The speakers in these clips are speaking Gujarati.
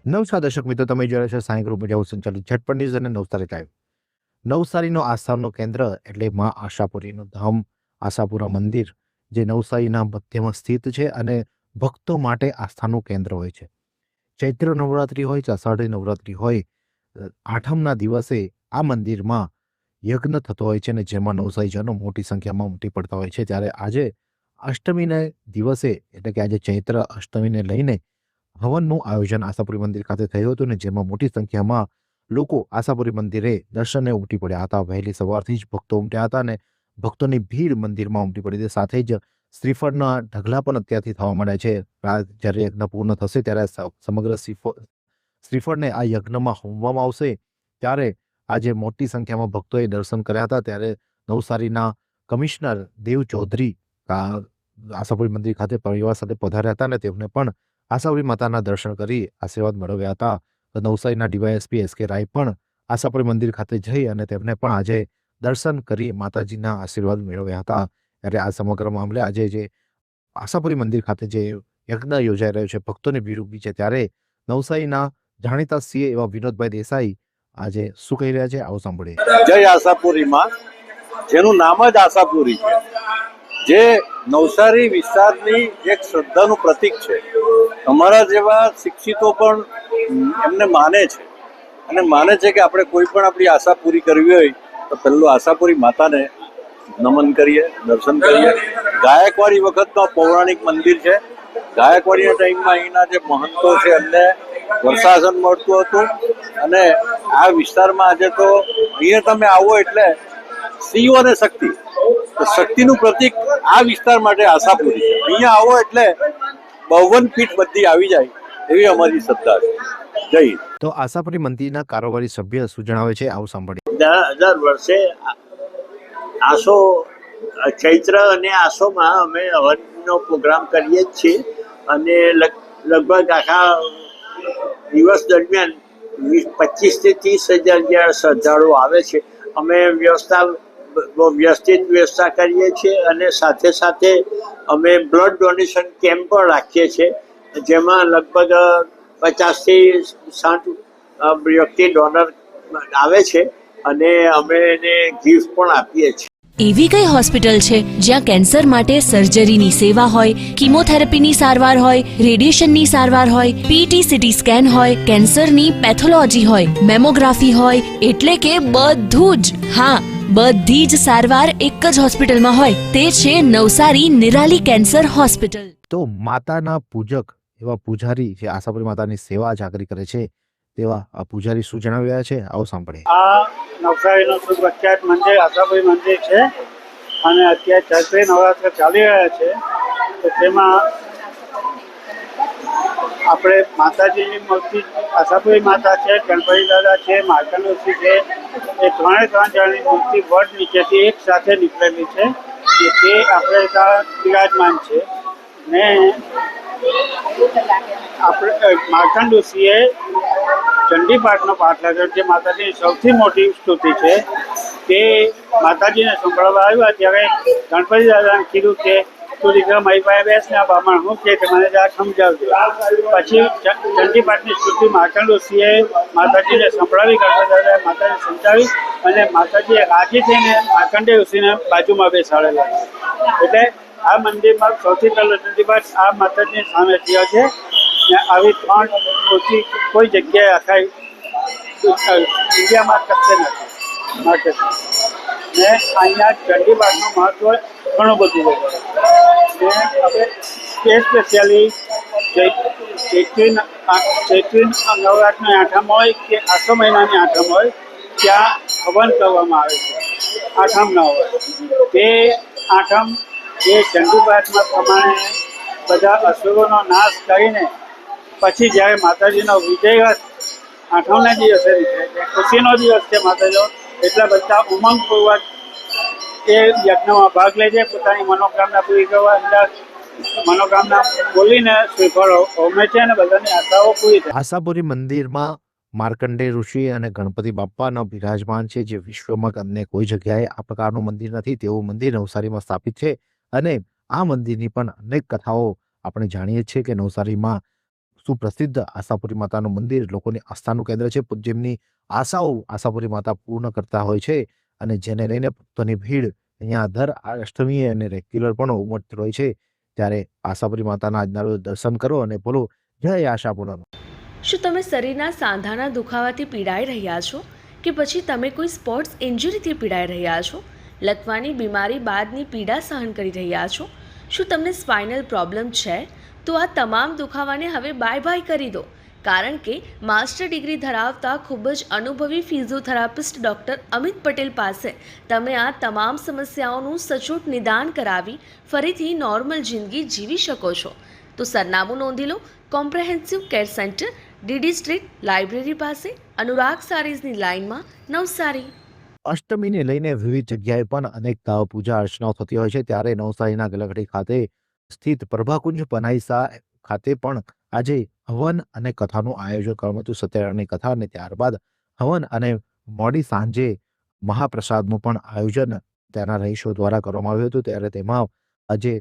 નમસ્કાર દર્શક મિત્રો, તમે જોઈ રહ્યા છો સાંઈ ગ્રુપ મીડિયા સંચાલિત ઝટપટ ન્યૂઝ અને નવસારી લાઈવ. નવસારીનો આસ્થાનું કેન્દ્ર એટલે માં આશાપુરીનું ધામ આશાપુરા મંદિર, જે નવસારીના મધ્યમાં સ્થિત છે અને ભક્તો માટે આસ્થાનું કેન્દ્ર હોય છે. ચૈત્ર નવરાત્રિ હોય કે અષાઢી નવરાત્રિ હોય, આઠમના દિવસે આ મંદિરમાં યજ્ઞ થતો હોય છે અને જેમાં નવસારીજનો મોટી સંખ્યામાં ઉમટી પડતા હોય છે. ત્યારે આજે અષ્ટમીને દિવસે એટલે કે આજે ચૈત્ર અષ્ટમીને લઈને હવનનું આયોજન આશાપુરી મંદિર ખાતે થયું હતું ને જેમાં મોટી સંખ્યામાં લોકો આશાપુરી મંદિરે દર્શને ઉમટી પડ્યા હતા. વહેલી સવારથી જ ભક્તો ઉમટ્યા હતા અને ભક્તોની ભીડ મંદિરમાં ઉમટી પડી હતી. સાથે જ શ્રીફળના ઢગલા પણ અત્યારથી થવા માંડ્યા છે. જ્યારે યજ્ઞ પૂર્ણ થશે ત્યારે સમગ્ર શ્રીફળને આ યજ્ઞમાં હોમવામાં આવશે. ત્યારે આજે મોટી સંખ્યામાં ભક્તોએ દર્શન કર્યા હતા. ત્યારે નવસારીના કમિશનર દેવ ચૌધરી આશાપુરી મંદિર ખાતે પરિવાર સાથે પધાર્યા હતા અને તેમને પણ આશાપુરી માતાના દર્શન કરી આશીર્વાદ મેળવ્યા હતા. નવસારીના ડીવાયએસપી એસ કે રાય પણ આશાપુરી મંદિર ખાતે જઈ અને તેમને પણ આજે દર્શન કરી માતાજીના આશીર્વાદ મેળવ્યા હતા. ત્યારે આ સમગ્ર મામલે આજે જે આશાપુરી મંદિર ખાતે જે યજ્ઞ યોજાઈ રહ્યો છે, ભક્તોની ભીડ ઉભી છે, ત્યારે નવસારીના જાણીતા સીએ એવા વિનોદભાઈ દેસાઈ આજે શું કહી રહ્યા છે, આવો સાંભળીએ. જય આશાપુરીમાં, જેનું નામ જ આશાપુરી છે, જે નવસારી વિસ્તારની એક શ્રદ્ધાનું પ્રતીક છે. અમારા જેવા શિક્ષિતો પણ એમને માને છે અને માને છે કે આપણે કોઈ પણ આપણી આશા પૂરી કરવી હોય તો પહેલું આશાપુરી માતાને નમન કરીએ, દર્શન કરીએ. ગાયકવાડી વખતનો પૌરાણિક મંદિર છે. ગાયકવાડીના ટાઈમમાં અહીંના જે મહંતો છે એમને વર્ષાસન મળતું હતું અને આ વિસ્તારમાં આજે તો અહીંયા તમે આવો એટલે શિવ અને શક્તિ, તો શક્તિનું પ્રતીક આ વિસ્તાર માટે આશાપુરી છે. અહીંયા આવો એટલે 52 પીઠ બધી આવી જાય એવી અમારી શ્રદ્ધા છે. જય હિન્દ. તો આશાપુરી મંદિરના કારોબારી સભ્ય શું જણાવે છે, આવું સાંભળીએ. દર વર્ષે આસો ચૈત્ર અને આસોમાં અમે હવનનો પ્રોગ્રામ કરીએ જ છીએ અને લગભગ આખા દિવસ દરમિયાન 25 થી 30 હજાર શ્રદ્ધાળુઓ આવે છે. અમે વ્યવસ્થિત વ્યવસ્થા કરીએ છીએ અને સાથે સાથે અમે બ્લડ ડોનેશન કેમ્પ પણ રાખીએ છીએ, જેમાં લગભગ 50 થી 60 વ્યક્તિ ડોનર આવે છે અને અમે એને ગિફ્ટ પણ આપીએ છીએ. એવી કઈ હોસ્પિટલ છે જ્યાં કેન્સર માટે સર્જરીની સેવા હોય, કિમોથેરાપીની સારવાર હોય, રેડિયેશનની સારવાર હોય, પીટી સીટી સ્કેન હોય, કેન્સરની પેથોલોજી હોય, મેમોગ્રાફી હોય, એટલે કે બધું જ. હા, બધી જ સારવાર એક જ હોસ્પિટલમાં હોય. તે છે નવસારી નિરાલી કેન્સર હોસ્પિટલ. તો માતાના પૂજક એવા પૂજારી જે આશાપુરી માતાની સેવા જાગરી કરે છે તેવા આ પૂજારી શું જણાવી રહ્યા છે, આવો સાંભળીએ. આ નવસારીનું સુપ્રખ્યાત મંદિર આશાપુરી મંદિર છે અને અત્યારે ચૈત્રી નવરાત્ર ચાલી રહ્યા છે. તો તેમાં આપણે માતાજીની મૂર્તિ આશાપુરી માતા છે, ગણપતિ દાદા છે, માર્કંડેય છે, એ ત્રણ જણની મૂર્તિ વડ નીચેથી એક સાથે નીકળેલી છે કે તે આપણે ત્યાં બિરાજમાન છે. ને આપણે માર્કંડેયજીએ ચંડીપાઠનો પાઠ લાગ્યો, જે માતાજીની સૌથી મોટી સ્તુતિ છે. તે માતાજીને સંભળાવવા આવ્યા ત્યારે ગણપતિ દાદાને કીધું કે તું દીકરા મારી પાસે બેસ ને આ બામણ હું કે મને જરા સમજાવજો. પછી ચંડીપાઠની સ્તુતિ માર્કંડેયજીએ માતાજીને સંભળાવી, ગણપતિ દાદાએ માતાજીને સમજાવી અને માતાજીએ રાજી થઈને માર્કંડેય ઋષિને બાજુમાં બેસાડેલા. એટલે આ મંદિરમાં સૌથી પહેલો ચંડીપાઠ આ માતાજીની સામે થયો છે. આવી 3 મૂર્તિ કોઈ જગ્યાએ આખા ઇન્ડિયામાં કશે નથી માટે. ને અહીંયા ચંડીપાઠનું મહત્વ ઘણું બધું છે. ને હવે સ્પેશિયલી ચૈત્રી નવરાત્રિની આઠમ હોય કે આસો મહિનાની આઠમ હોય ત્યાં હવન કરવામાં આવે છે. આઠમ ન હોય તે આઠમ એ ચંડીપાઠમાં પ્રમાણે બધા અસુરોનો નાશ કરીને પછી જ્યારે માતાજીનો વિજય આઠમના દિવસે ખુશીનો દિવસ છે માતાજીનો, એટલા બધા ઉમંગપૂર્વક એ યજ્ઞમાં ભાગ લે છે. પોતાની મનોકામના પૂરી કરવા અંદર મનોકામના બોલીને શ્રીફળ હોમે છે અને બધાની આશાઓ પૂરી થાય. આશાપુરી મંદિરમાં માર્કંડેય ઋષિ અને ગણપતિ બાપ્પાનો બિરાજમાન છે, જે વિશ્વમાં અન્ય કોઈ જગ્યાએ આ પ્રકારનું મંદિર નથી. તેવું મંદિર નવસારીમાં સ્થાપિત છે અને આ મંદિરની પણ અનેક કથાઓ આપણે જાણીએ છીએ કે નવસારીમાં સુપ્રસિદ્ધ આશાપુરી માતાનું મંદિર લોકોની આસ્થાનું કેન્દ્ર છે, જેમની આશાઓ આશાપુરી માતા પૂર્ણ કરતા હોય છે અને જેને લઈને ભક્તોની ભીડ અહીંયા દર અષ્ટમીએ અને રેગ્યુલર પણ ઉમટતી હોય છે। ત્યારે આશાપુરી માતાના આજના રોજ દર્શન કરો અને બોલો જય આશાપુરા। શું તમે શરીરના સાંધાના દુખાવાથી પીડાઈ રહ્યા છો કે પછી તમે કોઈ સ્પોર્ટ્સ ઇન્જરીથી પીડાઈ રહ્યા છો? લકવાની બીમારી બાદની પીડા સહન કરી રહ્યા છો? શું તમને સ્પાઇનલ પ્રોબ્લેમ છે? તો આ તમામ દુખાવાને હવે બાય બાય કરી દો, કારણ કે માસ્ટર ડિગ્રી ધરાવતા ખૂબ જ અનુભવી ફિઝિયોથેરાપિસ્ટ ડૉક્ટર અમિત પટેલ પાસે તમે આ તમામ સમસ્યાઓનું સચોટ નિદાન કરાવી ફરીથી નોર્મલ જિંદગી જીવી શકો છો। તો સરનામું નોંધી લો, comprehensive care center, DD street, library પાસે, અનુરાગ સારીઝની લાઇનમાં, નવસારી। અષ્ટમીને લઈને વિવિધ જગ્યાએ પણ અનેક પૂજા અર્ચનાઓ થતી હોય છે। ત્યારે નવસારીના ગલગડી ખાતે સ્થિત પ્રભાકુંજ પનાઈસા ખાતે પણ આજે હવન અને કથાનું આયોજન કરવામાં હતું। સત્યનારાયણની કથા અને ત્યારબાદ હવન અને મોડી સાંજે મહાપ્રસાદનું પણ આયોજન ત્યાંના રહીશો દ્વારા કરવામાં આવ્યું હતું। ત્યારે તેમાં આજે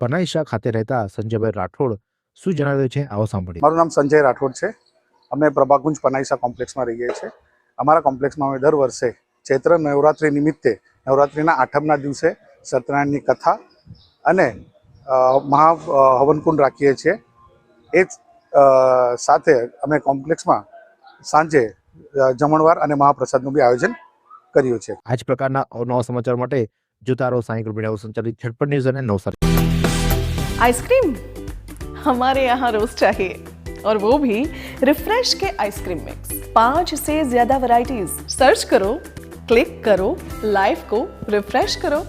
પનાઈસા ખાતે રહેતા સંજયભાઈ રાઠોડ શું જણાવ્યું છે, આવો સાંભળીએ। મારું નામ સંજય રાઠોડ છે। અમે પ્રભાકુંજ પનાઈસા કોમ્પ્લેક્સમાં રહીએ છીએ। અમારા કોમ્પ્લેક્સમાં અમે દર વર્ષે ચૈત્ર નવરાત્રિ નિમિત્તે નવરાત્રિના આઠમના દિવસે સત્યનારાયણની કથા અને મહા હવનકુંડ રાખીએ છીએ। એ સાથે અમે કોમ્પ્લેક્સમાં સાંજે જમણવાર અને મહાપ્રસાદનું બી આયોજન કર્યું છે। આ જ પ્રકારના અવનવા સમાચાર માટે જોતા રહો સાંઈ ગ્રુપ મીડિયા સંચાલિત ઝટપટ ન્યૂઝ અને નવસારી। आइसक्रीम हमारे यहाँ रोज चाहिए, और वो भी रिफ्रेश के आइसक्रीम मिक्स। 5 से ज्यादा वैरायटीज। सर्च करो, क्लिक करो, लाइफ को रिफ्रेश करो।